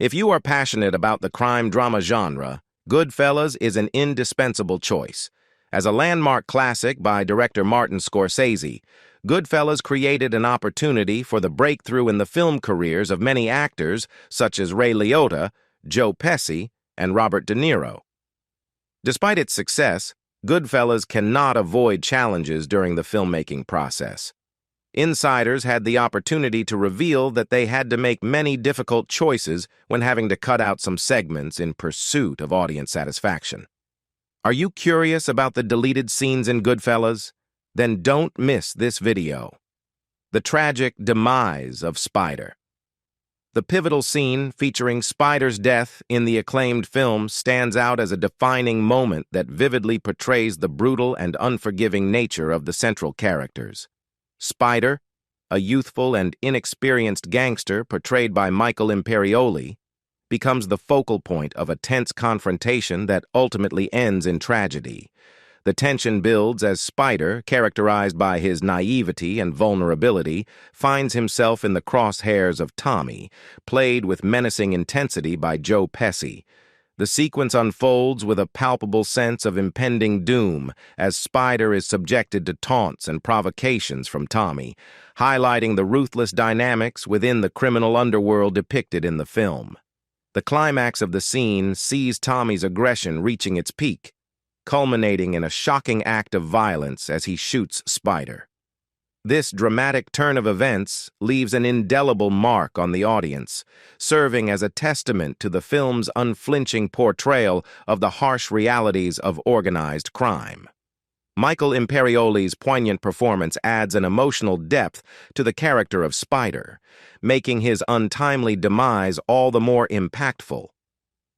If you are passionate about the crime drama genre, Goodfellas is an indispensable choice. As a landmark classic by director Martin Scorsese, Goodfellas created an opportunity for the breakthrough in the film careers of many actors such as Ray Liotta, Joe Pesci, and Robert De Niro. Despite its success, Goodfellas cannot avoid challenges during the filmmaking process. Insiders had the opportunity to reveal that they had to make many difficult choices when having to cut out some segments in pursuit of audience satisfaction. Are you curious about the deleted scenes in Goodfellas? Then don't miss this video. The tragic demise of Spider. The pivotal scene featuring Spider's death in the acclaimed film stands out as a defining moment that vividly portrays the brutal and unforgiving nature of the central characters. Spider, a youthful and inexperienced gangster portrayed by Michael Imperioli, becomes the focal point of a tense confrontation that ultimately ends in tragedy. The tension builds as Spider, characterized by his naivety and vulnerability, finds himself in the crosshairs of Tommy, played with menacing intensity by Joe Pesci. The sequence unfolds with a palpable sense of impending doom as Spider is subjected to taunts and provocations from Tommy, highlighting the ruthless dynamics within the criminal underworld depicted in the film. The climax of the scene sees Tommy's aggression reaching its peak, culminating in a shocking act of violence as he shoots Spider. This dramatic turn of events leaves an indelible mark on the audience, serving as a testament to the film's unflinching portrayal of the harsh realities of organized crime. Michael Imperioli's poignant performance adds an emotional depth to the character of Spider, making his untimely demise all the more impactful.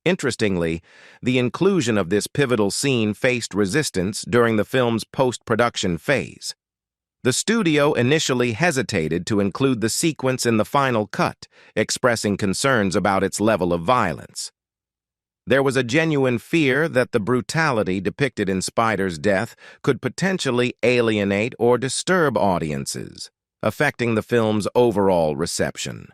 Interestingly, the inclusion of this pivotal scene faced resistance during the film's post-production phase. The studio initially hesitated to include the sequence in the final cut, expressing concerns about its level of violence. There was a genuine fear that the brutality depicted in Spider's death could potentially alienate or disturb audiences, affecting the film's overall reception.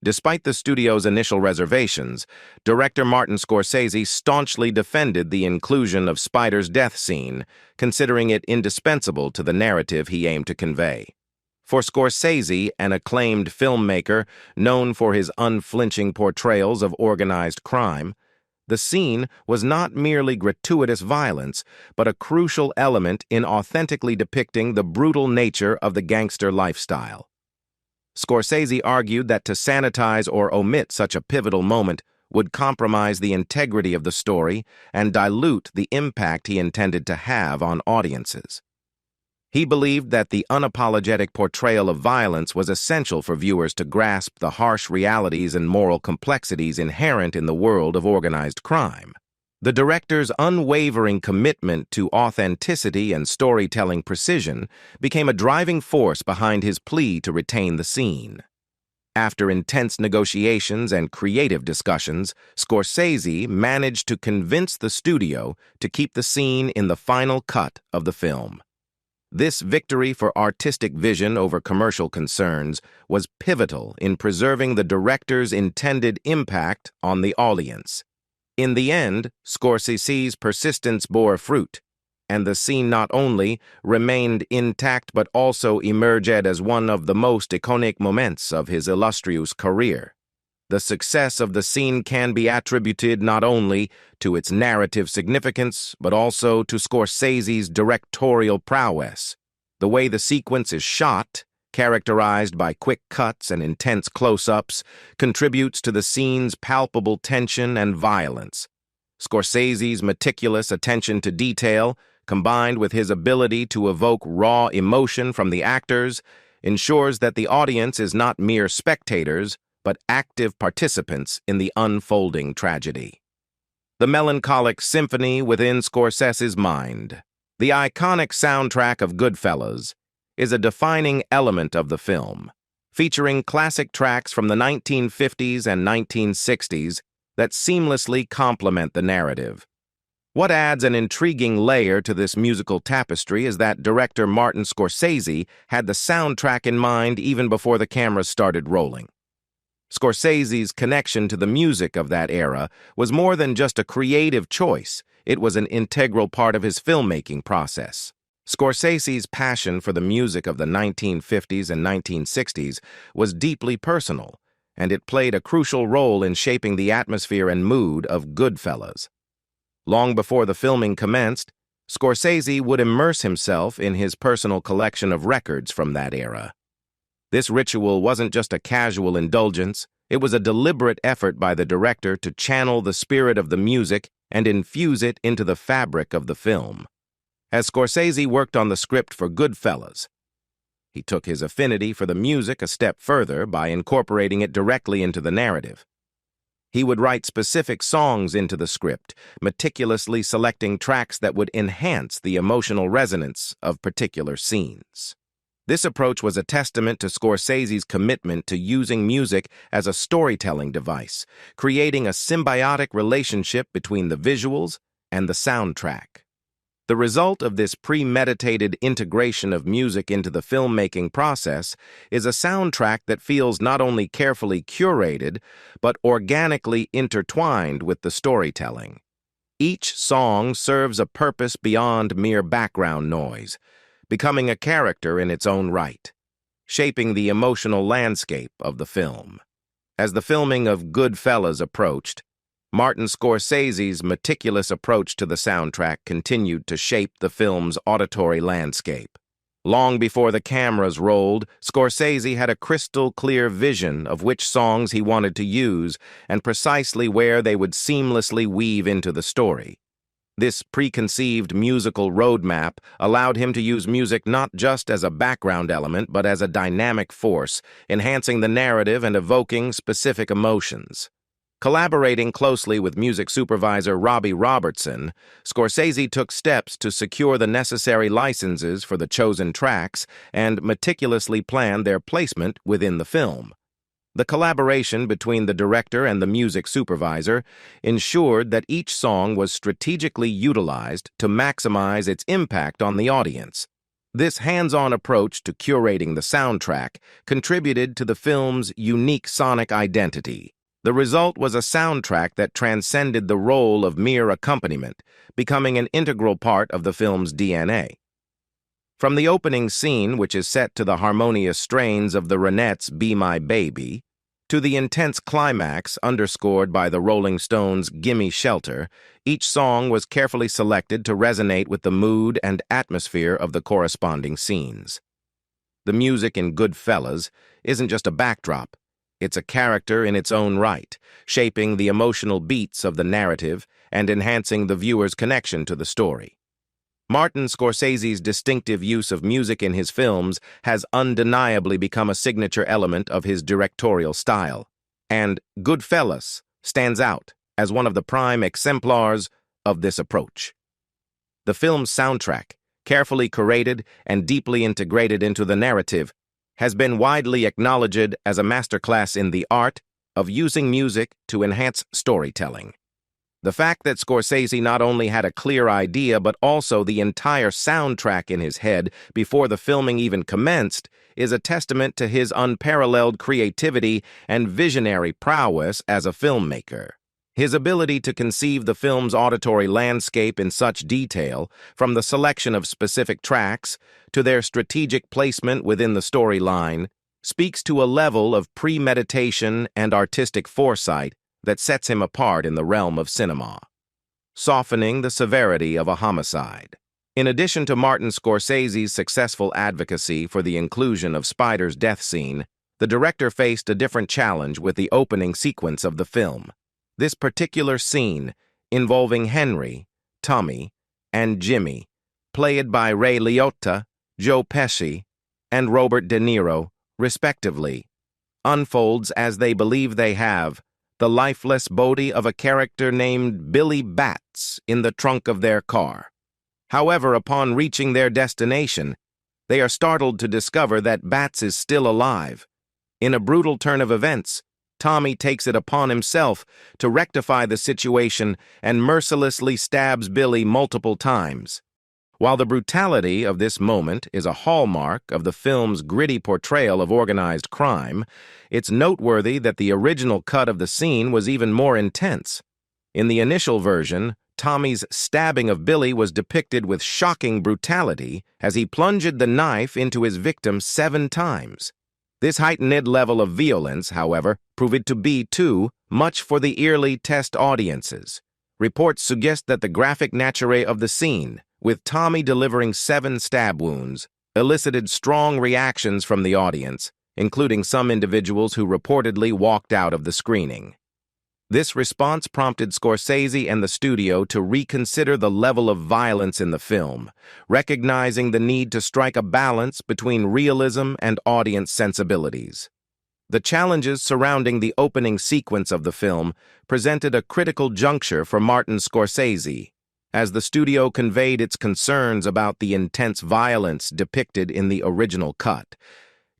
Despite the studio's initial reservations, director Martin Scorsese staunchly defended the inclusion of Spider's death scene, considering it indispensable to the narrative he aimed to convey. For Scorsese, an acclaimed filmmaker known for his unflinching portrayals of organized crime, the scene was not merely gratuitous violence, but a crucial element in authentically depicting the brutal nature of the gangster lifestyle. Scorsese argued that to sanitize or omit such a pivotal moment would compromise the integrity of the story and dilute the impact he intended to have on audiences. He believed that the unapologetic portrayal of violence was essential for viewers to grasp the harsh realities and moral complexities inherent in the world of organized crime. The director's unwavering commitment to authenticity and storytelling precision became a driving force behind his plea to retain the scene. After intense negotiations and creative discussions, Scorsese managed to convince the studio to keep the scene in the final cut of the film. This victory for artistic vision over commercial concerns was pivotal in preserving the director's intended impact on the audience. In the end, Scorsese's persistence bore fruit, and the scene not only remained intact but also emerged as one of the most iconic moments of his illustrious career. The success of the scene can be attributed not only to its narrative significance, but also to Scorsese's directorial prowess. The way the sequence is shot, characterized by quick cuts and intense close-ups, contributes to the scene's palpable tension and violence. Scorsese's meticulous attention to detail, combined with his ability to evoke raw emotion from the actors, ensures that the audience is not mere spectators, but active participants in the unfolding tragedy. The melancholic symphony within Scorsese's mind, the iconic soundtrack of Goodfellas, is a defining element of the film, featuring classic tracks from the 1950s and 1960s that seamlessly complement the narrative. What adds an intriguing layer to this musical tapestry is that director Martin Scorsese had the soundtrack in mind even before the cameras started rolling. Scorsese's connection to the music of that era was more than just a creative choice, it was an integral part of his filmmaking process. Scorsese's passion for the music of the 1950s and 1960s was deeply personal, and it played a crucial role in shaping the atmosphere and mood of Goodfellas. Long before the filming commenced, Scorsese would immerse himself in his personal collection of records from that era. This ritual wasn't just a casual indulgence, it was a deliberate effort by the director to channel the spirit of the music and infuse it into the fabric of the film. As Scorsese worked on the script for Goodfellas, he took his affinity for the music a step further by incorporating it directly into the narrative. He would write specific songs into the script, meticulously selecting tracks that would enhance the emotional resonance of particular scenes. This approach was a testament to Scorsese's commitment to using music as a storytelling device, creating a symbiotic relationship between the visuals and the soundtrack. The result of this premeditated integration of music into the filmmaking process is a soundtrack that feels not only carefully curated, but organically intertwined with the storytelling. Each song serves a purpose beyond mere background noise, becoming a character in its own right, shaping the emotional landscape of the film. As the filming of Goodfellas approached, Martin Scorsese's meticulous approach to the soundtrack continued to shape the film's auditory landscape. Long before the cameras rolled, Scorsese had a crystal-clear vision of which songs he wanted to use and precisely where they would seamlessly weave into the story. This preconceived musical roadmap allowed him to use music not just as a background element but as a dynamic force, enhancing the narrative and evoking specific emotions. Collaborating closely with music supervisor Robbie Robertson, Scorsese took steps to secure the necessary licenses for the chosen tracks and meticulously planned their placement within the film. The collaboration between the director and the music supervisor ensured that each song was strategically utilized to maximize its impact on the audience. This hands-on approach to curating the soundtrack contributed to the film's unique sonic identity. The result was a soundtrack that transcended the role of mere accompaniment, becoming an integral part of the film's DNA. From the opening scene, which is set to the harmonious strains of the Ronettes' Be My Baby, to the intense climax underscored by the Rolling Stones' Gimme Shelter, each song was carefully selected to resonate with the mood and atmosphere of the corresponding scenes. The music in Goodfellas isn't just a backdrop. It's a character in its own right, shaping the emotional beats of the narrative and enhancing the viewer's connection to the story. Martin Scorsese's distinctive use of music in his films has undeniably become a signature element of his directorial style, and Goodfellas stands out as one of the prime exemplars of this approach. The film's soundtrack, carefully curated and deeply integrated into the narrative, has been widely acknowledged as a masterclass in the art of using music to enhance storytelling. The fact that Scorsese not only had a clear idea but also the entire soundtrack in his head before the filming even commenced is a testament to his unparalleled creativity and visionary prowess as a filmmaker. His ability to conceive the film's auditory landscape in such detail, from the selection of specific tracks to their strategic placement within the storyline, speaks to a level of premeditation and artistic foresight that sets him apart in the realm of cinema, softening the severity of a homicide. In addition to Martin Scorsese's successful advocacy for the inclusion of Spider's death scene, the director faced a different challenge with the opening sequence of the film. This particular scene, involving Henry, Tommy, and Jimmy, played by Ray Liotta, Joe Pesci, and Robert De Niro, respectively, unfolds as they believe they have the lifeless body of a character named Billy Batts in the trunk of their car. However, upon reaching their destination, they are startled to discover that Batts is still alive. In a brutal turn of events, Tommy takes it upon himself to rectify the situation and mercilessly stabs Billy multiple times. While the brutality of this moment is a hallmark of the film's gritty portrayal of organized crime, it's noteworthy that the original cut of the scene was even more intense. In the initial version, Tommy's stabbing of Billy was depicted with shocking brutality as he plunged the knife into his victim 7 times. This heightened level of violence, however, proved to be too much for the early test audiences. Reports suggest that the graphic nature of the scene, with Tommy delivering 7 stab wounds, elicited strong reactions from the audience, including some individuals who reportedly walked out of the screening. This response prompted Scorsese and the studio to reconsider the level of violence in the film, recognizing the need to strike a balance between realism and audience sensibilities. The challenges surrounding the opening sequence of the film presented a critical juncture for Martin Scorsese, as the studio conveyed its concerns about the intense violence depicted in the original cut.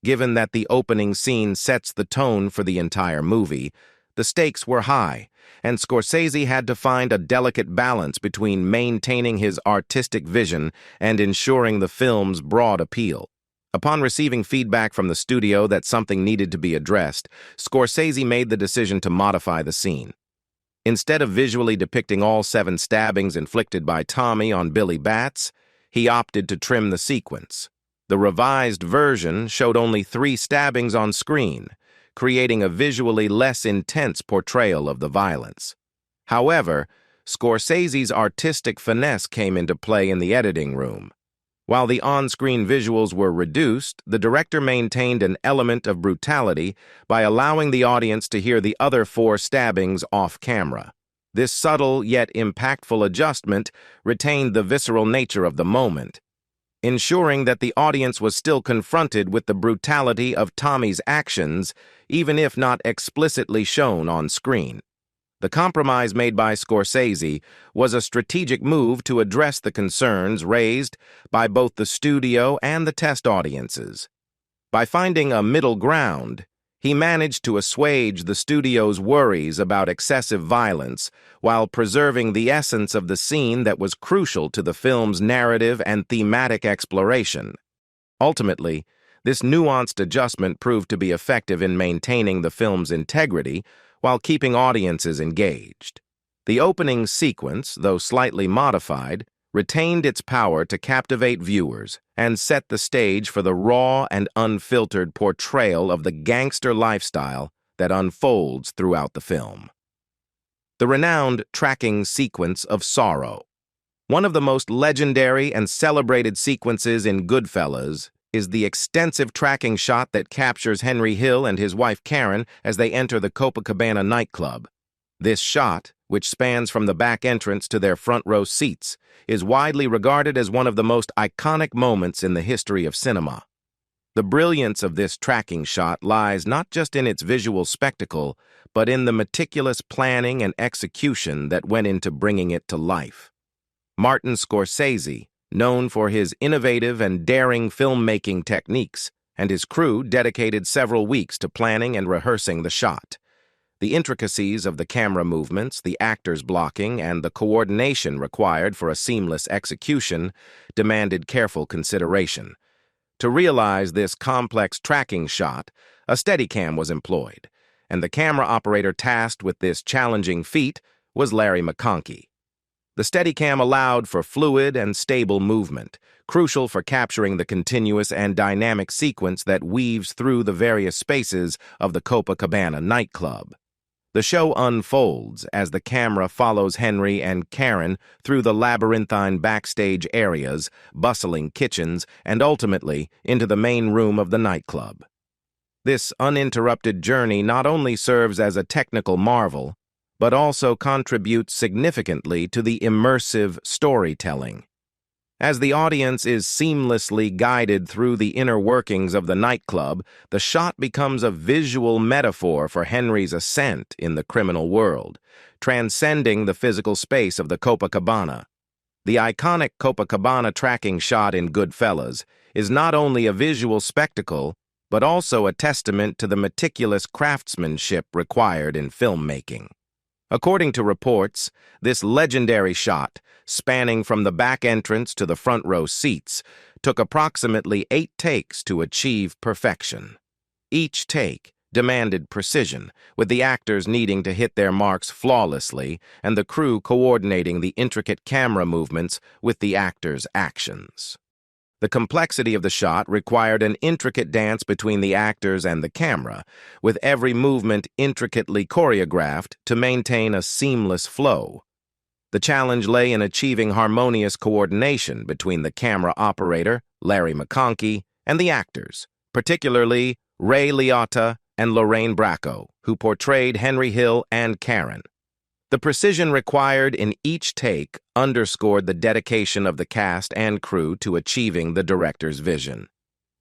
Given that the opening scene sets the tone for the entire movie, the stakes were high, and Scorsese had to find a delicate balance between maintaining his artistic vision and ensuring the film's broad appeal. Upon receiving feedback from the studio that something needed to be addressed, Scorsese made the decision to modify the scene. Instead of visually depicting all 7 stabbings inflicted by Tommy on Billy Batts, he opted to trim the sequence. The revised version showed only 3 stabbings on screen, creating a visually less intense portrayal of the violence. However, Scorsese's artistic finesse came into play in the editing room. While the on-screen visuals were reduced, the director maintained an element of brutality by allowing the audience to hear the other 4 stabbings off-camera. This subtle yet impactful adjustment retained the visceral nature of the moment, ensuring that the audience was still confronted with the brutality of Tommy's actions, even if not explicitly shown on screen. The compromise made by Scorsese was a strategic move to address the concerns raised by both the studio and the test audiences. By finding a middle ground, he managed to assuage the studio's worries about excessive violence while preserving the essence of the scene that was crucial to the film's narrative and thematic exploration. Ultimately, this nuanced adjustment proved to be effective in maintaining the film's integrity while keeping audiences engaged. The opening sequence, though slightly modified, retained its power to captivate viewers and set the stage for the raw and unfiltered portrayal of the gangster lifestyle that unfolds throughout the film. The renowned tracking sequence of sorrow. One of the most legendary and celebrated sequences in Goodfellas is the extensive tracking shot that captures Henry Hill and his wife Karen as they enter the Copacabana nightclub. This shot, which spans from the back entrance to their front row seats, is widely regarded as one of the most iconic moments in the history of cinema. The brilliance of this tracking shot lies not just in its visual spectacle, but in the meticulous planning and execution that went into bringing it to life. Martin Scorsese, known for his innovative and daring filmmaking techniques, and his crew dedicated several weeks to planning and rehearsing the shot. The intricacies of the camera movements, the actors' blocking, and the coordination required for a seamless execution demanded careful consideration. To realize this complex tracking shot, a Steadicam was employed, and the camera operator tasked with this challenging feat was Larry McConkey. The Steadicam allowed for fluid and stable movement, crucial for capturing the continuous and dynamic sequence that weaves through the various spaces of the Copacabana nightclub. The show unfolds as the camera follows Henry and Karen through the labyrinthine backstage areas, bustling kitchens, and ultimately into the main room of the nightclub. This uninterrupted journey not only serves as a technical marvel, but also contributes significantly to the immersive storytelling. As the audience is seamlessly guided through the inner workings of the nightclub, the shot becomes a visual metaphor for Henry's ascent in the criminal world, transcending the physical space of the Copacabana. The iconic Copacabana tracking shot in Goodfellas is not only a visual spectacle, but also a testament to the meticulous craftsmanship required in filmmaking. According to reports, this legendary shot, spanning from the back entrance to the front row seats, took approximately 8 takes to achieve perfection. Each take demanded precision, with the actors needing to hit their marks flawlessly and the crew coordinating the intricate camera movements with the actors' actions. The complexity of the shot required an intricate dance between the actors and the camera, with every movement intricately choreographed to maintain a seamless flow. The challenge lay in achieving harmonious coordination between the camera operator, Larry McConkey, and the actors, particularly Ray Liotta and Lorraine Bracco, who portrayed Henry Hill and Karen. The precision required in each take underscored the dedication of the cast and crew to achieving the director's vision.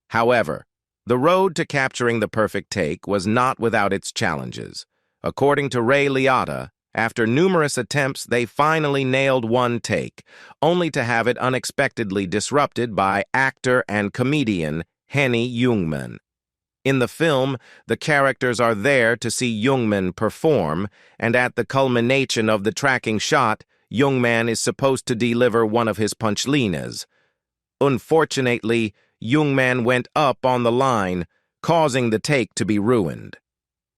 However, the road to capturing the perfect take was not without its challenges. According to Ray Liotta, after numerous attempts, they finally nailed one take, only to have it unexpectedly disrupted by actor and comedian Henny Youngman. In the film, the characters are there to see Youngman perform, and at the culmination of the tracking shot, Youngman is supposed to deliver one of his punchlinas. Unfortunately, Youngman went up on the line, causing the take to be ruined.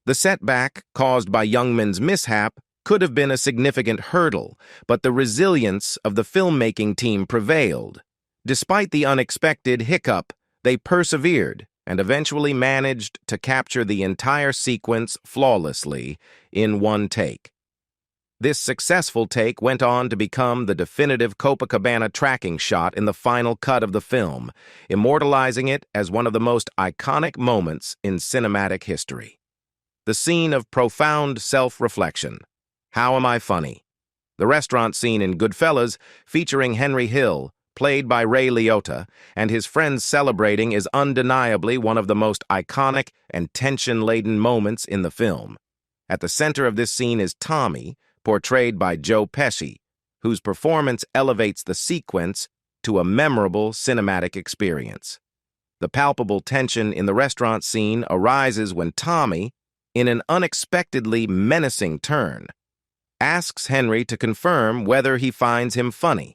The setback caused by Youngman's mishap could have been a significant hurdle, but the resilience of the filmmaking team prevailed. Despite the unexpected hiccup, they persevered and eventually managed to capture the entire sequence flawlessly in one take. This successful take went on to become the definitive Copacabana tracking shot in the final cut of the film, immortalizing it as one of the most iconic moments in cinematic history. The scene of profound self-reflection. How am I funny? The restaurant scene in Goodfellas, featuring Henry Hill, played by Ray Liotta, and his friends celebrating, is undeniably one of the most iconic and tension-laden moments in the film. At the center of this scene is Tommy, portrayed by Joe Pesci, whose performance elevates the sequence to a memorable cinematic experience. The palpable tension in the restaurant scene arises when Tommy, in an unexpectedly menacing turn, asks Henry to confirm whether he finds him funny.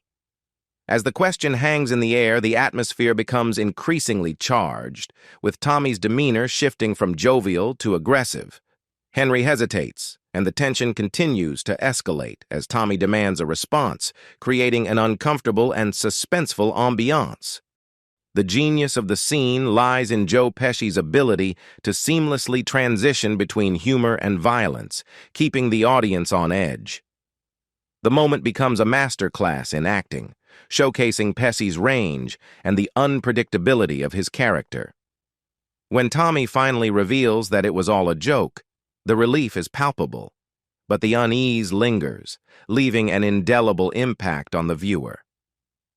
As the question hangs in the air, the atmosphere becomes increasingly charged, with Tommy's demeanor shifting from jovial to aggressive. Henry hesitates, and the tension continues to escalate as Tommy demands a response, creating an uncomfortable and suspenseful ambiance. The genius of the scene lies in Joe Pesci's ability to seamlessly transition between humor and violence, keeping the audience on edge. The moment becomes a masterclass in acting, showcasing Pesci's range and the unpredictability of his character. When Tommy finally reveals that it was all a joke, the relief is palpable, but the unease lingers, leaving an indelible impact on the viewer.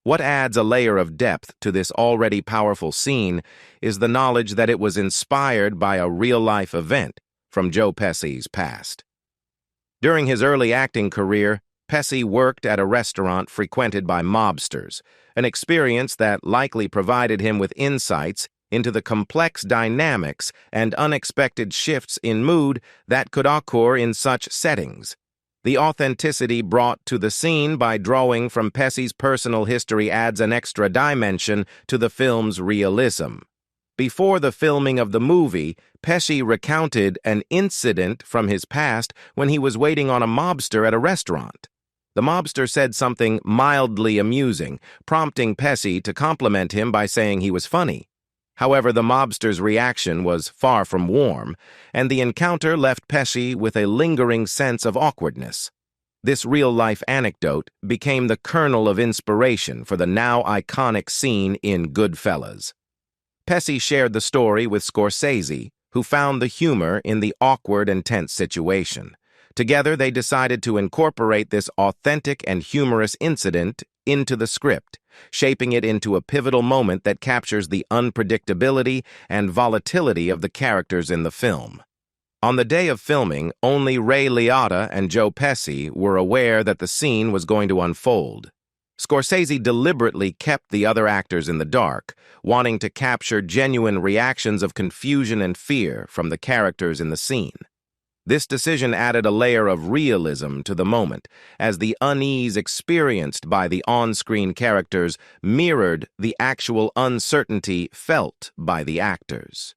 What adds a layer of depth to this already powerful scene is the knowledge that it was inspired by a real-life event from Joe Pesci's past. During his early acting career, Pesci worked at a restaurant frequented by mobsters, an experience that likely provided him with insights into the complex dynamics and unexpected shifts in mood that could occur in such settings. The authenticity brought to the scene by drawing from Pesci's personal history adds an extra dimension to the film's realism. Before the filming of the movie, Pesci recounted an incident from his past when he was waiting on a mobster at a restaurant. The mobster said something mildly amusing, prompting Pesci to compliment him by saying he was funny. However, the mobster's reaction was far from warm, and the encounter left Pesci with a lingering sense of awkwardness. This real-life anecdote became the kernel of inspiration for the now iconic scene in Goodfellas. Pesci shared the story with Scorsese, who found the humor in the awkward and tense situation. Together, they decided to incorporate this authentic and humorous incident into the script, shaping it into a pivotal moment that captures the unpredictability and volatility of the characters in the film. On the day of filming, only Ray Liotta and Joe Pesci were aware that the scene was going to unfold. Scorsese deliberately kept the other actors in the dark, wanting to capture genuine reactions of confusion and fear from the characters in the scene. This decision added a layer of realism to the moment, as the unease experienced by the on-screen characters mirrored the actual uncertainty felt by the actors.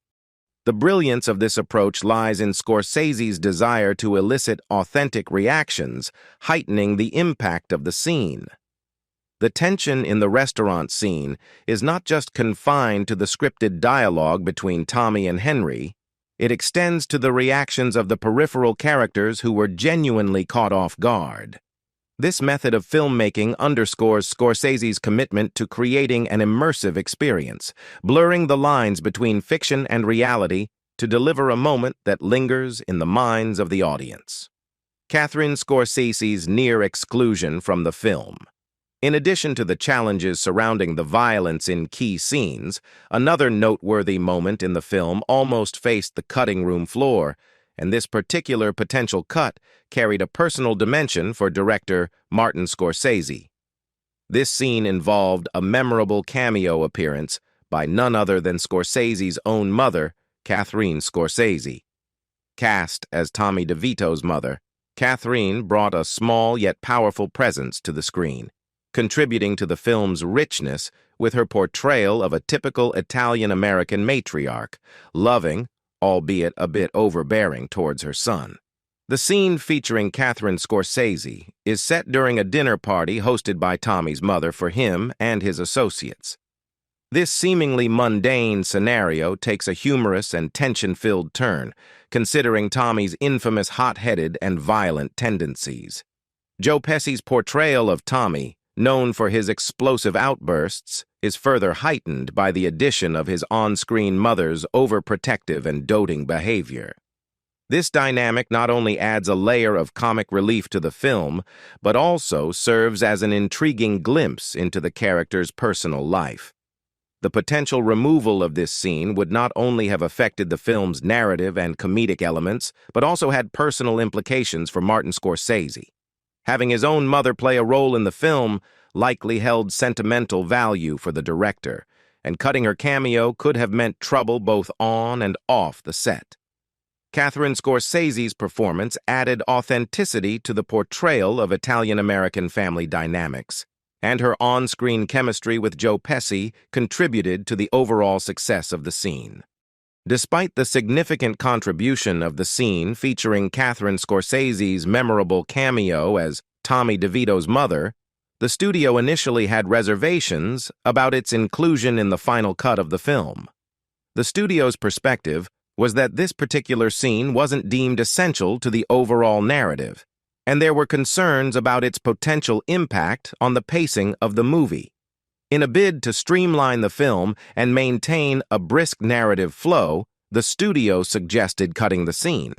The brilliance of this approach lies in Scorsese's desire to elicit authentic reactions, heightening the impact of the scene. The tension in the restaurant scene is not just confined to the scripted dialogue between Tommy and Henry. It extends to the reactions of the peripheral characters who were genuinely caught off guard. This method of filmmaking underscores Scorsese's commitment to creating an immersive experience, blurring the lines between fiction and reality to deliver a moment that lingers in the minds of the audience. Katherine Scorsese's near exclusion from the film. In addition to the challenges surrounding the violence in key scenes, another noteworthy moment in the film almost faced the cutting room floor, and this particular potential cut carried a personal dimension for director Martin Scorsese. This scene involved a memorable cameo appearance by none other than Scorsese's own mother, Katherine Scorsese. Cast as Tommy DeVito's mother, Katherine brought a small yet powerful presence to the screen, contributing to the film's richness with her portrayal of a typical Italian-American matriarch, loving, albeit a bit overbearing towards her son. The scene featuring Katherine Scorsese is set during a dinner party hosted by Tommy's mother for him and his associates. This seemingly mundane scenario takes a humorous and tension-filled turn, considering Tommy's infamous hot-headed and violent tendencies. Joe Pesci's portrayal of Tommy, known for his explosive outbursts, is further heightened by the addition of his on-screen mother's overprotective and doting behavior. This dynamic not only adds a layer of comic relief to the film, but also serves as an intriguing glimpse into the character's personal life. The potential removal of this scene would not only have affected the film's narrative and comedic elements, but also had personal implications for Martin Scorsese. Having his own mother play a role in the film likely held sentimental value for the director, and cutting her cameo could have meant trouble both on and off the set. Katherine Scorsese's performance added authenticity to the portrayal of Italian-American family dynamics, and her on-screen chemistry with Joe Pesci contributed to the overall success of the scene. Despite the significant contribution of the scene featuring Katherine Scorsese's memorable cameo as Tommy DeVito's mother, the studio initially had reservations about its inclusion in the final cut of the film. The studio's perspective was that this particular scene wasn't deemed essential to the overall narrative, and there were concerns about its potential impact on the pacing of the movie. In a bid to streamline the film and maintain a brisk narrative flow, the studio suggested cutting the scene.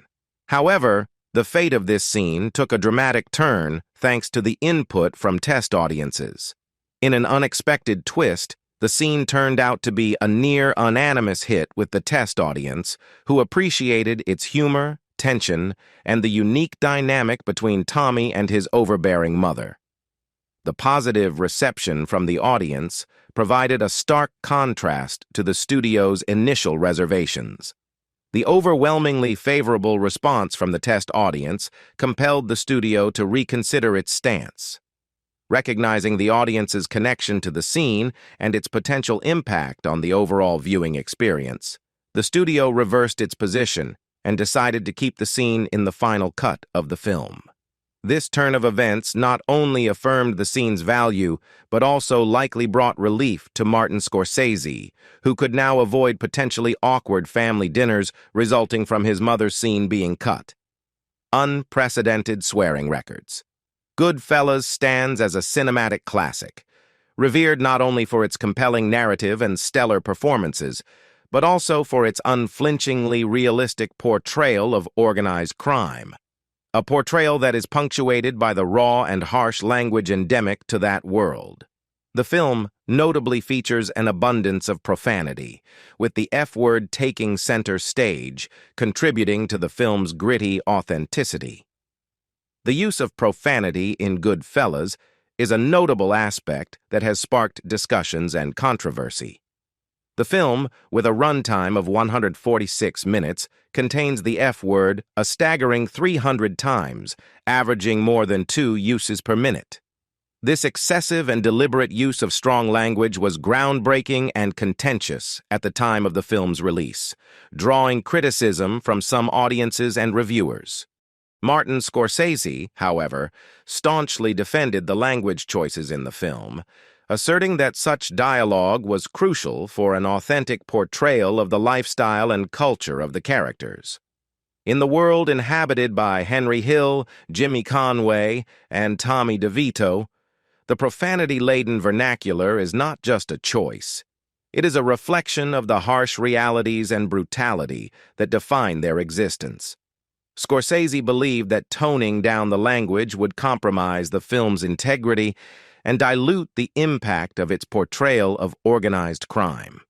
However, the fate of this scene took a dramatic turn thanks to the input from test audiences. In an unexpected twist, the scene turned out to be a near-unanimous hit with the test audience, who appreciated its humor, tension, and the unique dynamic between Tommy and his overbearing mother. The positive reception from the audience provided a stark contrast to the studio's initial reservations. The overwhelmingly favorable response from the test audience compelled the studio to reconsider its stance. Recognizing the audience's connection to the scene and its potential impact on the overall viewing experience, the studio reversed its position and decided to keep the scene in the final cut of the film. This turn of events not only affirmed the scene's value, but also likely brought relief to Martin Scorsese, who could now avoid potentially awkward family dinners resulting from his mother's scene being cut. Unprecedented swearing records. Goodfellas stands as a cinematic classic, revered not only for its compelling narrative and stellar performances, but also for its unflinchingly realistic portrayal of organized crime. A portrayal that is punctuated by the raw and harsh language endemic to that world. The film notably features an abundance of profanity, with the F-word taking center stage, contributing to the film's gritty authenticity. The use of profanity in Goodfellas is a notable aspect that has sparked discussions and controversy. The film, with a runtime of 146 minutes, contains the F word a staggering 300 times, averaging more than 2 uses per minute. This excessive and deliberate use of strong language was groundbreaking and contentious at the time of the film's release, drawing criticism from some audiences and reviewers. Martin Scorsese, however, staunchly defended the language choices in the film, asserting that such dialogue was crucial for an authentic portrayal of the lifestyle and culture of the characters. In the world inhabited by Henry Hill, Jimmy Conway, and Tommy DeVito, the profanity-laden vernacular is not just a choice. It is a reflection of the harsh realities and brutality that define their existence. Scorsese believed that toning down the language would compromise the film's integrity and dilute the impact of its portrayal of organized crime.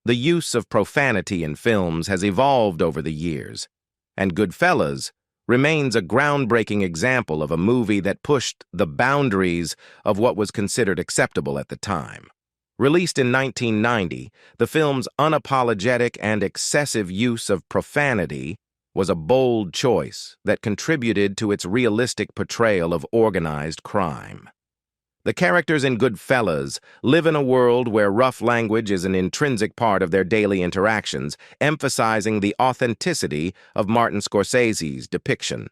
The use of profanity in films has evolved over the years, and Goodfellas remains a groundbreaking example of a movie that pushed the boundaries of what was considered acceptable at the time. Released in 1990, the film's unapologetic and excessive use of profanity was a bold choice that contributed to its realistic portrayal of organized crime. The characters in Goodfellas live in a world where rough language is an intrinsic part of their daily interactions, emphasizing the authenticity of Martin Scorsese's depiction.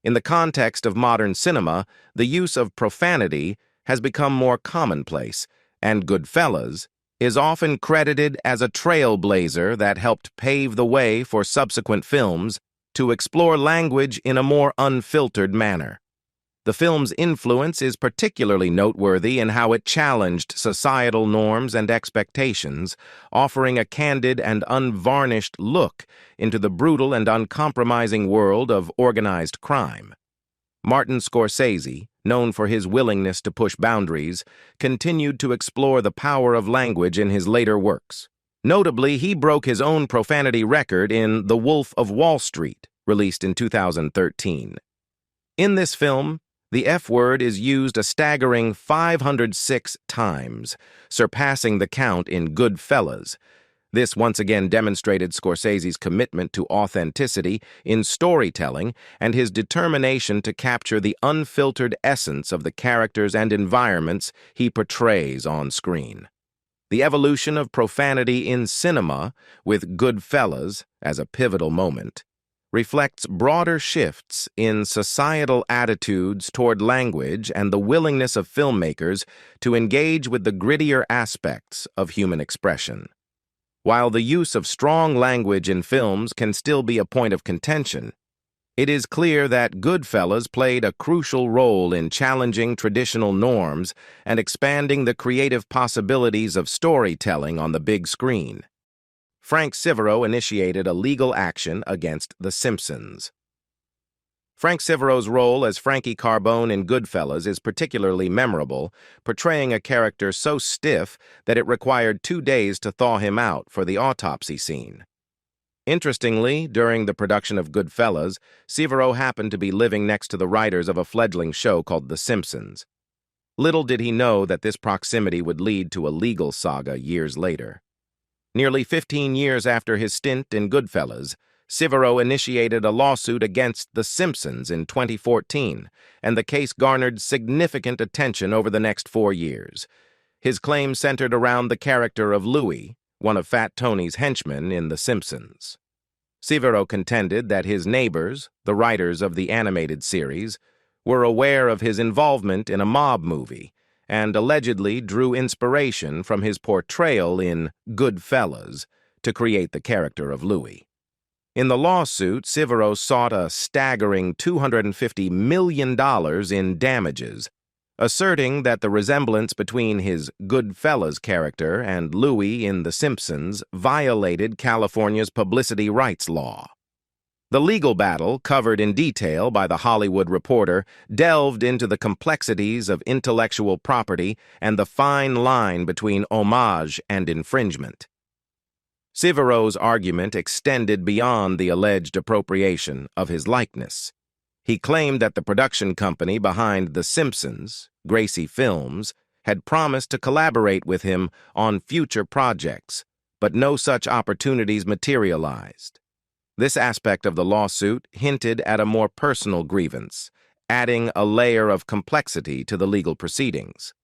In the context of modern cinema, the use of profanity has become more commonplace, and Goodfellas is often credited as a trailblazer that helped pave the way for subsequent films to explore language in a more unfiltered manner. The film's influence is particularly noteworthy in how it challenged societal norms and expectations, offering a candid and unvarnished look into the brutal and uncompromising world of organized crime. Martin Scorsese, known for his willingness to push boundaries, continued to explore the power of language in his later works. Notably, he broke his own profanity record in The Wolf of Wall Street, released in 2013. In this film, the F word is used a staggering 506 times, surpassing the count in Goodfellas. This once again demonstrated Scorsese's commitment to authenticity in storytelling and his determination to capture the unfiltered essence of the characters and environments he portrays on screen. The evolution of profanity in cinema, with Goodfellas as a pivotal moment, reflects broader shifts in societal attitudes toward language and the willingness of filmmakers to engage with the grittier aspects of human expression. While the use of strong language in films can still be a point of contention, it is clear that Goodfellas played a crucial role in challenging traditional norms and expanding the creative possibilities of storytelling on the big screen. Frank Civo initiated a legal action against The Simpsons. Frank Civo's role as Frankie Carbone in Goodfellas is particularly memorable, portraying a character so stiff that it required 2 days to thaw him out for the autopsy scene. Interestingly, during the production of Goodfellas, Civo happened to be living next to the writers of a fledgling show called The Simpsons. Little did he know that this proximity would lead to a legal saga years later. Nearly 15 years after his stint in Goodfellas, Civo initiated a lawsuit against The Simpsons in 2014, and the case garnered significant attention over the next 4 years. His claim centered around the character of Louie, one of Fat Tony's henchmen in The Simpsons. Civo contended that his neighbors, the writers of the animated series, were aware of his involvement in a mob movie and allegedly drew inspiration from his portrayal in Goodfellas to create the character of Louie. In the lawsuit, Civo sought a staggering $250 million in damages, asserting that the resemblance between his Goodfellas character and Louie in The Simpsons violated California's publicity rights law. The legal battle, covered in detail by The Hollywood Reporter, delved into the complexities of intellectual property and the fine line between homage and infringement. Civo's argument extended beyond the alleged appropriation of his likeness. He claimed that the production company behind The Simpsons, Gracie Films, had promised to collaborate with him on future projects, but no such opportunities materialized. This aspect of the lawsuit hinted at a more personal grievance, adding a layer of complexity to the legal proceedings.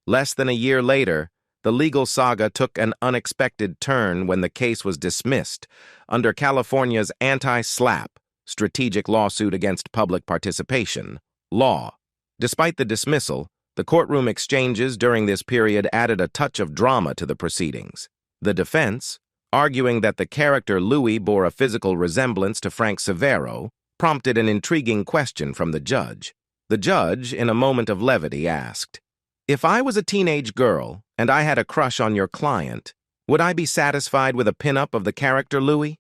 Less than a year later, the legal saga took an unexpected turn when the case was dismissed under California's anti-SLAPP, strategic lawsuit against public participation, law. Despite the dismissal, the courtroom exchanges during this period added a touch of drama to the proceedings. The defense, arguing that the character Louis bore a physical resemblance to Frank Civo, prompted an intriguing question from the judge. The judge, in a moment of levity, asked, "If I was a teenage girl and I had a crush on your client, would I be satisfied with a pinup of the character Louis?"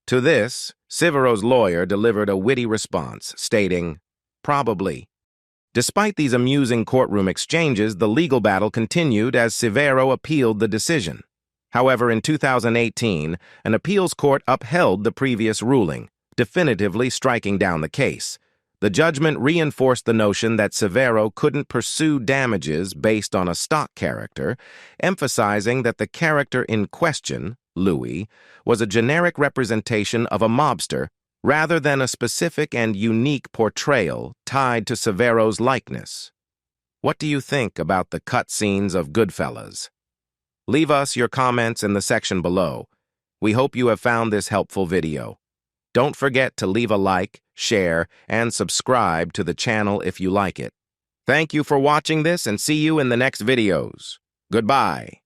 To this, Civo's lawyer delivered a witty response, stating, "Probably." Despite these amusing courtroom exchanges, the legal battle continued as Civo appealed the decision. However, in 2018, an appeals court upheld the previous ruling, definitively striking down the case. The judgment reinforced the notion that Civo couldn't pursue damages based on a stock character, emphasizing that the character in question, Louis, was a generic representation of a mobster rather than a specific and unique portrayal tied to Civo's likeness. What do you think about the cutscenes of Goodfellas? Leave us your comments in the section below. We hope you have found this helpful video. Don't forget to leave a like, share, and subscribe to the channel if you like it. Thank you for watching this and see you in the next videos. Goodbye.